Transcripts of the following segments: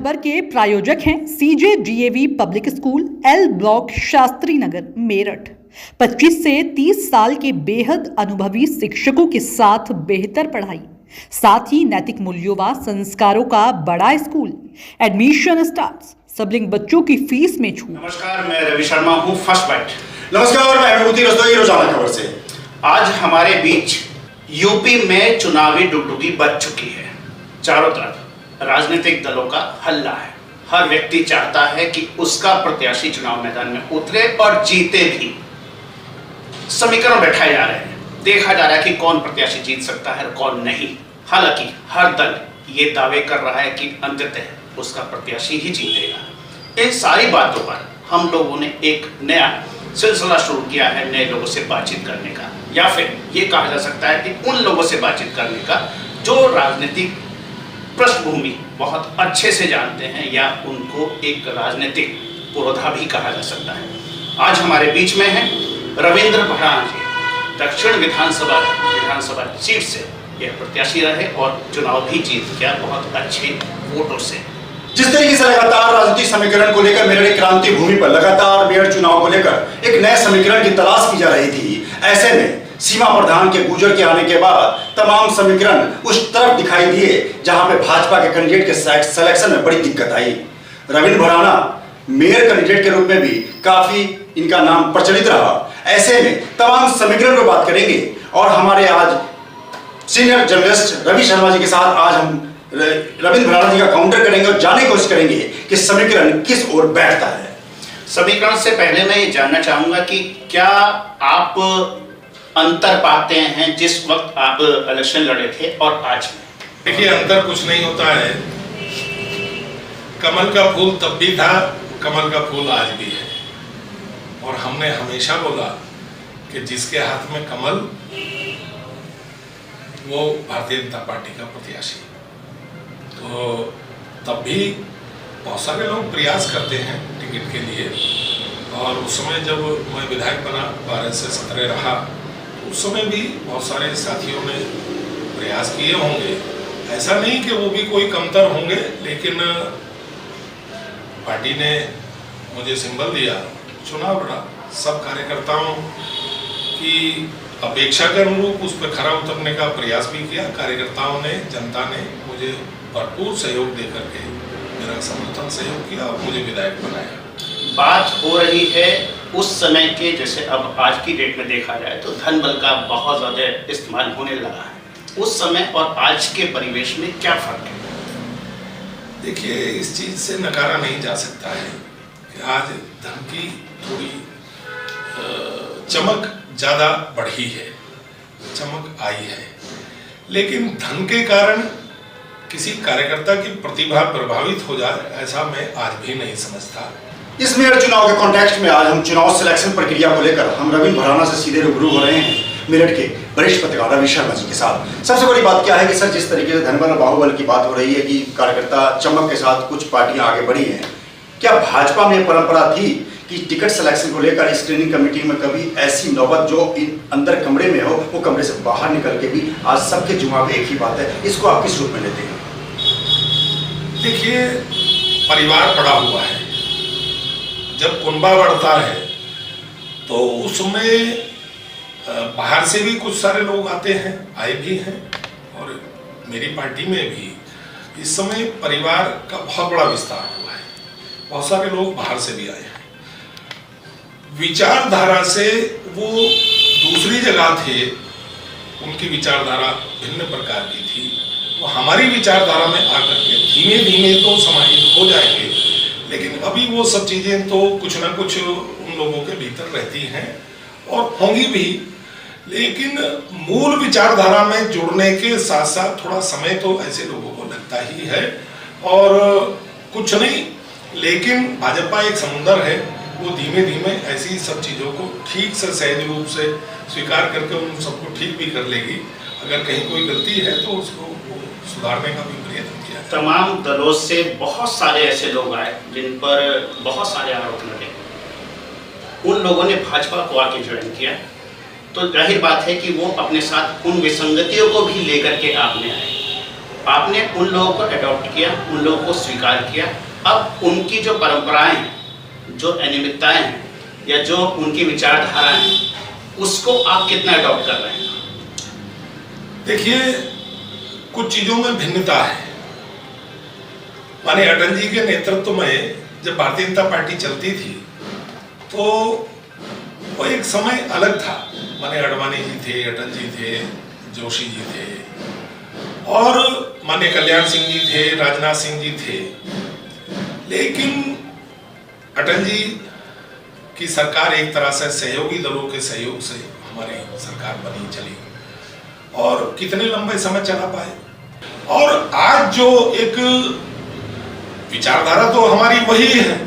खबर के प्रायोजक हैं CJDAV public school, L block, Shastri Nagar, Meerut. 25 से 30 साल के बेहद अनुभवी शिक्षकों के साथ बेहतर पढ़ाई, साथ ही नैतिक मूल्यों व संस्कारों का बड़ा स्कूल। Admission start. सबलिंग बच्चों की फीस में छूट। नमस्कार, मैं रवि शर्मा हूँ, फर्स्ट बाइट। नमस्कार, मैं विभूति रस्तोगी, रोजाना खबर से। आज हमारे बीच यूपी में चुनावी डुगडुगी बच चुकी है। चारों तरफ राजनीतिक दलों का हल्ला है। हर व्यक्ति चाहता है कि उसका प्रत्याशी चुनाव मैदान में उतरे और जीते भी। समीकरण बैठाए जा रहे हैं, देखा जा रहा है कि कौन प्रत्याशी जीत सकता है और कौन नहीं। हालांकि हर दल ये दावे कर रहा है कि अंततः उसका प्रत्याशी ही जीतेगा। इन सारी बातों पर हम लोगों ने एक नया सिलसिला शुरू किया है, नए लोगों से बातचीत करने का, या फिर ये कहा जा सकता है कि उन लोगों से बातचीत करने का जो राजनीतिक पृष्ठभूमि बहुत अच्छे से जानते हैं या उनको एक राजनीतिक पुरोधा भी कहा जा सकता है। आज हमारे बीच में है रविंद्र भराना जी। दक्षिण विधानसभा सीट से यह प्रत्याशी रहे और चुनाव भी जीत गया बहुत अच्छे वोटों से। जिस तरीके से लगातार राजनीतिक समीकरण को लेकर मेरठ क्रांति भूमि पर लगातार मेरठ चुनाव को लेकर एक नए समीकरण की तलाश की जा रही थी, ऐसे में सीमा प्रधान के गुजर के आने के बाद तमाम समीकरण उस तरफ दिखाई दिए जहां पे भाजपा के कैंडिडेट के सिलेक्शन में बड़ी दिक्कत आई। रविंद्र भराना मेयर कैंडिडेट के रूप में भी काफी इनका नाम प्रचलित रहा। ऐसे में तमाम समीकरण पर बात करेंगे और हमारे आज सीनियर जर्नलिस्ट रवि शर्मा जी के साथ आज हम रविंद्र भराना जी का काउंटर करेंगे और जानने की कोशिश करेंगे कि समीकरण किस ओर बैठता है। समीकरण से पहले मैं ये जानना चाहूंगा कि क्या आप अंतर पाते हैं जिस वक्त आप इलेक्शन लड़े थे और आज में? देखिए, अंतर कुछ नहीं होता है। कमल का फूल तब भी था, कमल का फूल आज भी है। और हमने हमेशा बोला कि जिसके हाथ में कमल वो भारतीय जनता पार्टी का प्रत्याशी। तो तब भी बहुत सारे लोग प्रयास करते हैं टिकट के लिए, और उस समय जब मैं विधायक बना 12 से 17 रहा, उस समय भी बहुत सारे साथियों ने प्रयास किए होंगे। ऐसा नहीं कि वो भी कोई कमतर होंगे, लेकिन पार्टी ने मुझे सिंबल दिया, चुनाव लड़ा। सब कार्यकर्ताओं की अपेक्षा के अनुरूप उस पर खरा उतरने का प्रयास भी किया। कार्यकर्ताओं ने, जनता ने मुझे भरपूर सहयोग दे करके मेरा समर्थन सहयोग किया और मुझे विधायक बनाया। बात हो रही है उस समय के, जैसे अब आज की डेट में देखा जाए तो धन बल का बहुत ज़्यादा इस्तेमाल होने लगा है। उस समय और आज के परिवेश में क्या फर्क है? देखिए, इस चीज़ से नकारा नहीं जा सकता है कि आज धन की थोड़ी चमक ज़्यादा बढ़ी है, चमक आई है, लेकिन धन के कारण किसी कार्यकर्ता की प्रतिभा प्रभावित हो जाए, ऐसा मैं आज भी नहीं समझता। इस मेरठ चुनाव के कॉन्टेक्स्ट में आज हम चुनाव सिलेक्शन प्रक्रिया को लेकर हम रविंद्र भराना से सीधे रूबरू हो रहे हैं मेरठ के वरिष्ठ पत्रकार रवि शर्मा जी के साथ। सबसे बड़ी बात क्या है कि सर, जिस तरीके से धनबल और बाहुबल की बात हो रही है कि कार्यकर्ता चमक के साथ कुछ पार्टियां आगे बढ़ी हैं, क्या भाजपा में परंपरा थी कि टिकट सिलेक्शन को लेकर स्क्रीनिंग कमेटी में कभी ऐसी नौबत जो अंदर कमरे में हो, वो कमरे से बाहर निकल के भी आज सबके जुमा में एक ही बात है, इसको आप किस रूप में लेते हैं? देखिए, परिवार बड़ा हुआ है। जब कुनबा बढ़ता है तो उसमें बाहर से भी कुछ सारे लोग आते हैं, आए भी हैं, और मेरी पार्टी में भी इस समय परिवार का बहुत बड़ा विस्तार हुआ है। बहुत सारे लोग बाहर से भी आए हैं। विचारधारा से वो दूसरी जगह थे, उनकी विचारधारा भिन्न प्रकार की थी। वो हमारी विचारधारा में आकर के धीमे धीमे तो समाहित हो जाएंगे, लेकिन अभी वो सब चीज़ें तो कुछ ना कुछ उन लोगों के भीतर रहती हैं और होंगी भी। लेकिन मूल विचारधारा में जुड़ने के साथ साथ थोड़ा समय तो ऐसे लोगों को लगता ही है। और कुछ नहीं, लेकिन भाजपा एक समुंदर है, वो धीमे धीमे ऐसी सब चीज़ों को ठीक से सहज रूप से स्वीकार करके उन सबको ठीक भी कर लेगी। अगर कहीं कोई गलती है तो उसको सुधारने का भी प्रयत्न किया। तमाम दलों से बहुत सारे ऐसे लोग आए जिन पर बहुत सारे आरोप लगे। उन लोगों ने भाजपा को आके ज्वाइन किया, तो जाहिर बात है कि वो अपने साथ उन विसंगतियों को भी लेकर के आपने आए। आपने उन लोगों को अडॉप्ट किया, उन लोगों को स्वीकार किया। अब उनकी जो परंपराएं, जो अनियमितताएं हैं या जो उनकी विचारधाराएं हैं, उसको आप कितना अडॉप्ट कर रहे हैं? देखिए, कुछ चीजों में भिन्नता है। माने अटल जी के नेतृत्व में जब भारतीय जनता पार्टी चलती थी तो वो एक समय अलग था। माने अडवाणी जी थे, अटल जी थे, जोशी जी थे और माने कल्याण सिंह जी थे, राजनाथ सिंह जी थे। लेकिन अटल जी की सरकार एक तरह से सहयोगी दलों के सहयोग से हमारी सरकार बनी चली और कितने लंबे समय चला पाए। और आज जो एक विचारधारा तो हमारी वही है,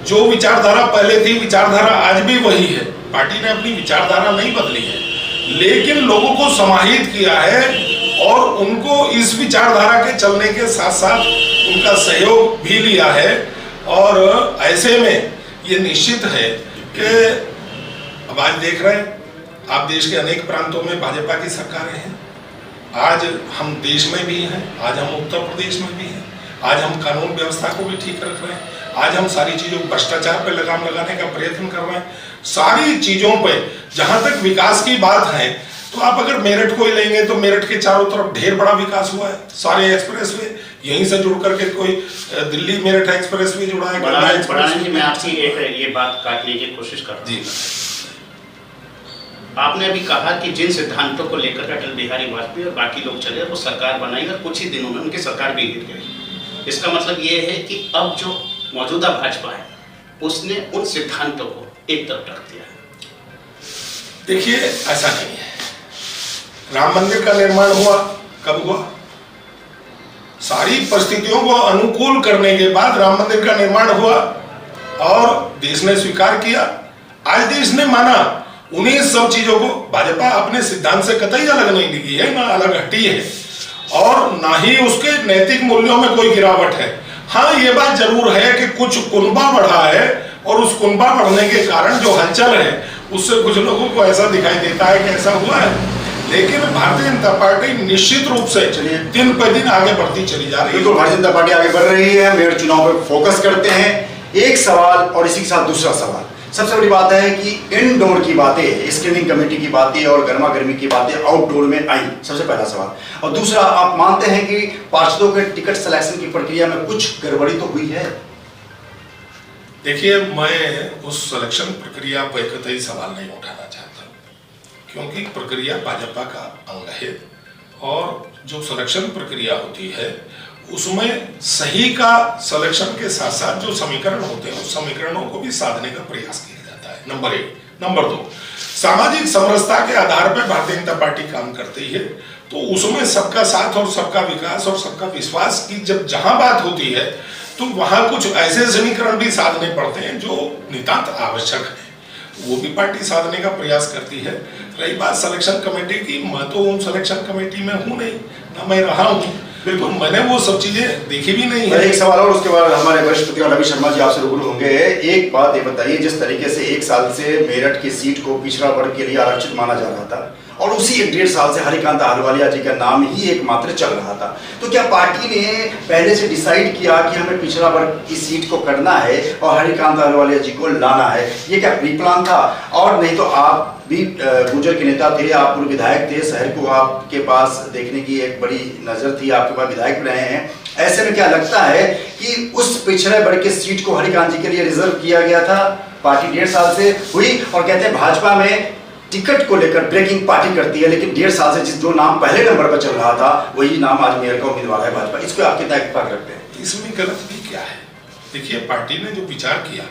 जो विचारधारा पहले थी विचारधारा आज भी वही है। पार्टी ने अपनी विचारधारा नहीं बदली है, लेकिन लोगों को समाहित किया है और उनको इस विचारधारा के चलने के साथ साथ उनका सहयोग भी लिया है। और ऐसे में ये निश्चित है कि अब आज देख रहे हैं आप, देश के अनेक प्रांतों में भाजपा की सरकारें हैं। आज हम देश में भी हैं, आज हम उत्तर प्रदेश में भी हैं, आज हम कानून व्यवस्था को भी ठीक रख रहे हैं, आज हम सारी चीजों भ्रष्टाचार पे लगाम लगाने का प्रयत्न कर रहे हैं। सारी चीजों पे जहां तक विकास की बात है तो आप अगर मेरठ को ही लेंगे तो मेरठ के चारों तरफ ढेर बड़ा विकास हुआ है। सारे एक्सप्रेसवे यहीं से जुड़ करके, कोई दिल्ली मेरठ एक्सप्रेसवे जुड़ा है। मैं आपसे ये बात काटने की कोशिश कर रहा हूं। आपने अभी कहा कि जिन सिद्धांतों को लेकर अटल बिहारी वाजपेयी और बाकी लोग चले वो सरकार बनाई और कुछ ही दिनों में उनकी सरकार भी गिर गई। इसका मतलब ये है कि अब जो मौजूदा भाजपा है उसने उन सिद्धांतों को एक तरफ रख दिया है। देखिए, ऐसा नहीं है। राम मंदिर का निर्माण हुआ, कब हुआ? सारी परिस्थितियों को अनुकूल करने के बाद राम मंदिर का निर्माण हुआ और देश ने स्वीकार किया। आज देश ने माना। उन्हीं सब चीजों को भाजपा अपने सिद्धांत से कतई अलग नहीं दिखी है, ना अलग हटी है और ना ही उसके नैतिक मूल्यों में कोई गिरावट है। हाँ, ये बात जरूर है कि कुछ कुनबा बढ़ा है और उस कुनबा बढ़ने के कारण जो हलचल है उससे कुछ लोगों को ऐसा दिखाई देता है कि ऐसा हुआ है। लेकिन भारतीय जनता पार्टी निश्चित रूप से दिन पर दिन आगे बढ़ती चली जा रही है। तो भारतीय जनता पार्टी आगे बढ़ रही है। मेयर चुनाव पर फोकस करते हैं। एक सवाल और इसी के साथ दूसरा सवाल। सबसे बड़ी बात है कि इनडोर की बातें, स्क्रीनिंग कमेटी की बातें और गर्मा गर्मी की बातें आउटडोर में आई। सबसे पहला सवाल। और दूसरा, आप मानते हैं कि पार्षदों के टिकट सिलेक्शन की प्रक्रिया में कुछ गड़बड़ी तो हुई है? देखिए, मैं उस सिलेक्शन प्रक्रिया पर कतई सवाल नहीं उठाना चाहता, क्योंकि प्रक्रिया भाजपा का अंग है और जो सिलेक्शन प्रक्रिया होती है उसमें सही का सिलेक्शन के साथ साथ जो समीकरण होते हैं उस समीकरणों को भी साधने का प्रयास किया जाता है। नंबर 1। नंबर 2, सामाजिक समरसता के आधार पर भारतीय जनता पार्टी काम करती है, तो उसमें सबका साथ और सबका विकास और सबका विश्वास की जब जहां बात होती है तो वहां कुछ ऐसे समीकरण भी साधने पड़ते हैं जो नितांत आवश्यक है, वो भी पार्टी साधने का प्रयास करती है। रही बात सिलेक्शन कमेटी की, मैं तो उन सिलेक्शन कमेटी में हूं नहीं, ना मैं रहा हूं, बिल्कुल मैंने वो सब चीजें देखी भी नहीं है। एक सवाल और, उसके बाद हमारे वरिष्ठ पत्रकार रवि शर्मा जी आपसे रूबरू होंगे। एक बात ये बताइए, जिस तरीके से 1 साल से मेरठ की सीट को पिछड़ा वर्ग के लिए आरक्षित माना जा रहा था और उसी 1.5 साल से हरिकांत अहलुवालिया जी का नाम ही एकमात्र चल रहा था, तो क्या पार्टी ने पहले से डिसाइड किया कि हमें पिछड़ा वर्ग की सीट को करना है और हरिकांत अहलुवालिया जी को लाना है? ये क्या प्री प्लान था? और नहीं तो आप भी गुर्जर के नेता थे, आप पूर्व विधायक थे, शहर को आपके पास देखने की एक बड़ी नजर थी, आपके पास विधायक रहे हैं। ऐसे में क्या लगता है कि उस पिछड़े वर्ग की सीट को हरिकांत जी के लिए रिजर्व किया गया था? पार्टी 1.5 साल से हुई और कहते हैं भाजपा में टिकट को लेकर ब्रेकिंग पार्टी करती है, लेकिन 1.5 साल से जो नाम पहले नंबर पर चल रहा था वही नाम आज मेयर का उम्मीदवार है भाजपा। इसको आप कितना इत्तेफाक रखते हैं? इसमें गलत भी क्या है? देखिए, पार्टी ने जो विचार किया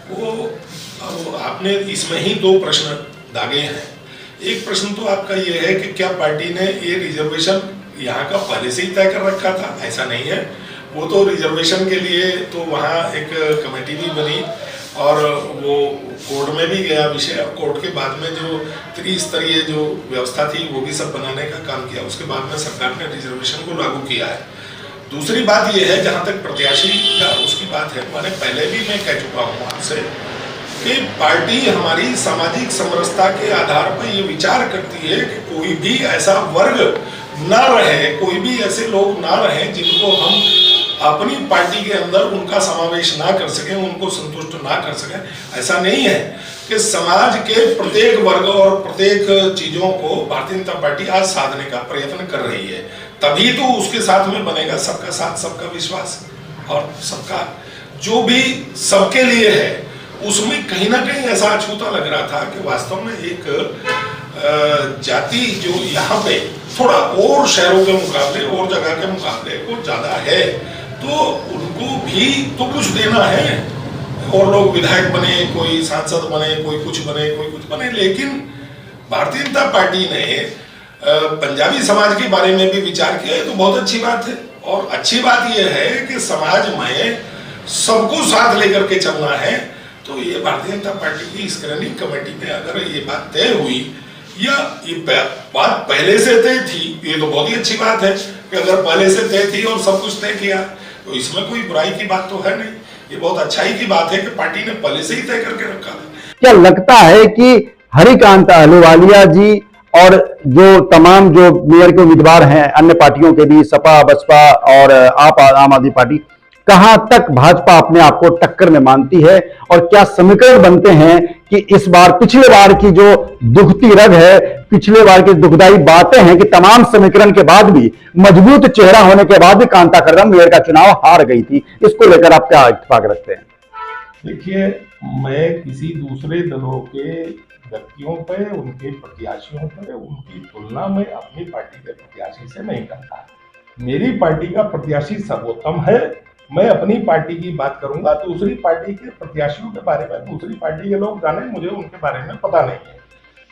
वो आपने इसमें ही 2 प्रश्न दागे हैं। एक प्रश्न तो आपका ये है कि क्या पार्टी ने ये रिजर्वेशन यहाँ का पहले से ही तय कर रखा था? ऐसा नहीं है। वो तो रिजर्वेशन के लिए तो वहाँ एक कमेटी भी बनी और वो कोर्ट में भी गया विषय, और कोर्ट के बाद में जो त्रिस्तरीय जो व्यवस्था थी वो भी सब बनाने का काम किया। उसके बाद में सरकार ने रिजर्वेशन को लागू किया है। दूसरी बात ये है, जहाँ तक प्रत्याशी का उसकी बात है, मैंने पहले भी मैं कह चुका हूँ आपसे कि पार्टी हमारी सामाजिक समरसता के आधार पर ये विचार करती है कि कोई भी ऐसा वर्ग ना रहे, कोई भी ऐसे लोग ना रहे जिनको हम अपनी पार्टी के अंदर उनका समावेश ना कर सकें, उनको संतुष्ट ना कर सकें। ऐसा नहीं है कि समाज के प्रत्येक वर्ग और प्रत्येक चीजों को भारतीय जनता पार्टी आज साधने का प्रयत्न कर रही है, तभी तो उसके साथ में बनेगा सबका साथ, सबका विश्वास और सबका जो भी सबके लिए है। उसमें कहीं ना कहीं ऐसा अछूता लग रहा था कि वास्तव में एक जाति जो यहाँ पे थोड़ा और शहरों के मुकाबले और जगह के मुकाबले को ज्यादा है, तो उनको भी तो कुछ देना है। और लोग विधायक बने, कोई सांसद बने, कोई कुछ बने, लेकिन भारतीय जनता पार्टी ने पंजाबी समाज के बारे में भी विचार किया है, तो बहुत अच्छी बात है। और अच्छी बात यह है कि समाज में सबको साथ लेकर के चलना है। तो ये भारतीय जनता पार्टी की स्क्रीनिंग कमेटी में अगर ये बात तय हुई या ये बात पहले से तय थी, ये तो बहुत ही अच्छी बात है कि अगर पहले से तय थी और सब कुछ तय किया, तो इसमें कोई बुराई की बात तो है नहीं। ये बहुत अच्छाई की बात है कि पार्टी ने पहले से ही तय करके रखा था। क्या लगता है कि हरिकांत अहलूवालिया जी और जो तमाम जो मेयर के उम्मीदवार हैं अन्य पार्टियों के भी, सपा, बसपा और आम आदमी पार्टी, कहां तक भाजपा अपने आप को टक्कर में मानती है? और क्या समीकरण बनते हैं कि इस बार पिछले बार की जो दुखती रग है, पिछले बार की दुखदायी बातें हैं कि तमाम समीकरण के बाद भी, मजबूत चेहरा होने के बाद भी कांता कर्दम मेयर का चुनाव हार गई थी, इसको लेकर आप क्या इत्तेफाक रखते हैं? देखिए, मैं किसी दूसरे दलों के व्यक्तियों पे, उनके प्रत्याशियों पे, उनकी तुलना में अपनी पार्टी के प्रत्याशी से नहीं करता। मेरी पार्टी का प्रत्याशी सर्वोत्तम है। मैं अपनी पार्टी की बात करूंगा, दूसरी पार्टी के प्रत्याशियों के बारे में दूसरी पार्टी के लोग जाने, मुझे उनके बारे में पता नहीं है।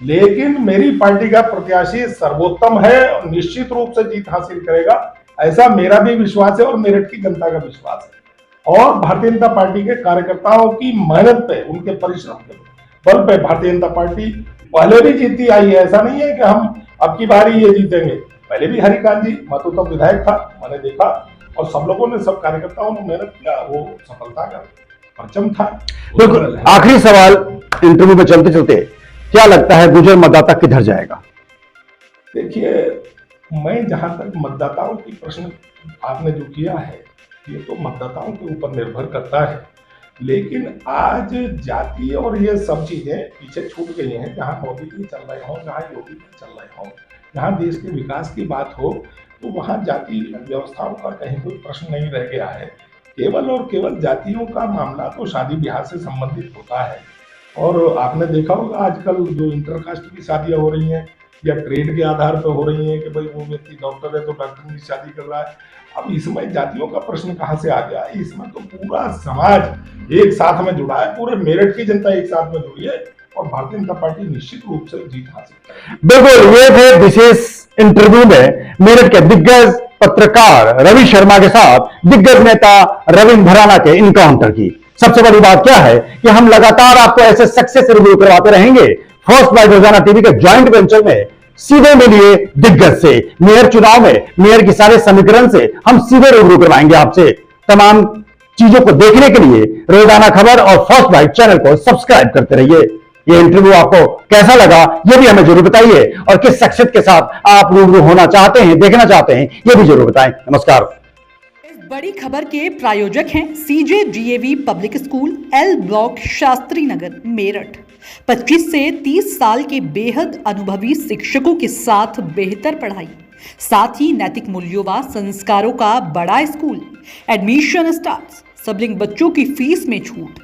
लेकिन मेरी पार्टी का प्रत्याशी सर्वोत्तम है और निश्चित रूप से जीत हासिल करेगा, ऐसा मेरा भी विश्वास है और मेरठ की जनता का विश्वास है। और भारतीय जनता पार्टी के कार्यकर्ताओं की मेहनत पे, उनके परिश्रम के बल पे भारतीय जनता पार्टी पहले भी जीतती आई है। ऐसा नहीं है कि हम अब की बारी ये जीतेंगे। पहले भी हरिकांत जी, मैं तो तब विधायक था, मैंने देखा और सब लोगों ने, सब कार्यकर्ताओं ने मेहनत किया, वो सफलता का परचम था। बिल्कुल। आखिरी सवाल इंटरव्यू में चलते चलते, क्या लगता है गुजर मतदाता किधर जाएगा? देखिए, मैं जहां तक मतदाताओं की प्रश्न आपने जो किया है, ये तो मतदाताओं के ऊपर निर्भर करता है। लेकिन आज जाति और ये सब चीजें पीछे छूट गई हैं। जहां मोदी जी चल रहे हों, जहां योगी जी चल रहे हों, जहां देश के विकास की बात हो, तो वहां जाति व्यवस्थाओं का कहीं कोई प्रश्न नहीं रह गया है। केवल और केवल जातियों का मामला तो शादी ब्याह से संबंधित होता है। और आपने देखा होगा आजकल जो इंटरकास्ट की शादियां हो रही हैं या ट्रेड के आधार पर हो रही हैं कि भाई वो व्यक्ति डॉक्टर है तो डॉक्टर की शादी कर रहा है। अब इसमें जातियों का प्रश्न कहां से आ गया? इसमें तो पूरा समाज एक साथ में जुड़ा है, पूरे मेरठ की जनता एक साथ में जुड़ी है और भारतीय जनता पार्टी निश्चित रूप से जीत हासिल करेगी। बिल्कुल, ये थे विशेष इंटरव्यू में मेरठ के दिग्गज पत्रकार रवि शर्मा के साथ दिग्गज नेता रविंद्र भराना के इनकाउंटर की। सबसे बड़ी बात क्या है कि हम लगातार आपको ऐसे सक्सेस रिव्यू करवाते रहेंगे। फर्स्ट बाइट रोजाना टीवी के ज्वाइंट वेंचर में सीधे मिलिए दिग्गज से, मेयर चुनाव में मेयर की सारे समीकरण से हम सीधे रूबरू करवाएंगे आपसे। तमाम चीजों को देखने के लिए रोजाना खबर और फर्स्ट बाइट चैनल को सब्सक्राइब करते रहिए। ये इंटरव्यू आपको कैसा लगा ये भी हमें जरूर बताइए और किस शख्सियत के साथ आप रूबरू होना चाहते हैं, देखना चाहते हैं, ये भी जरूर बताएं। नमस्कार। इस बड़ी खबर के प्रायोजक हैं CJ DAV public school, L block, Shastri Nagar, Meerut. 25 से 30 साल के बेहद अनुभवी शिक्षकों के साथ बेहतर पढ़ाई, साथ ही नैतिक मूल्यों व संस्कारों का बड़ा स्कूल। एडमिशन स्टार्ट, सबलिंग बच्चों की फीस में छूट,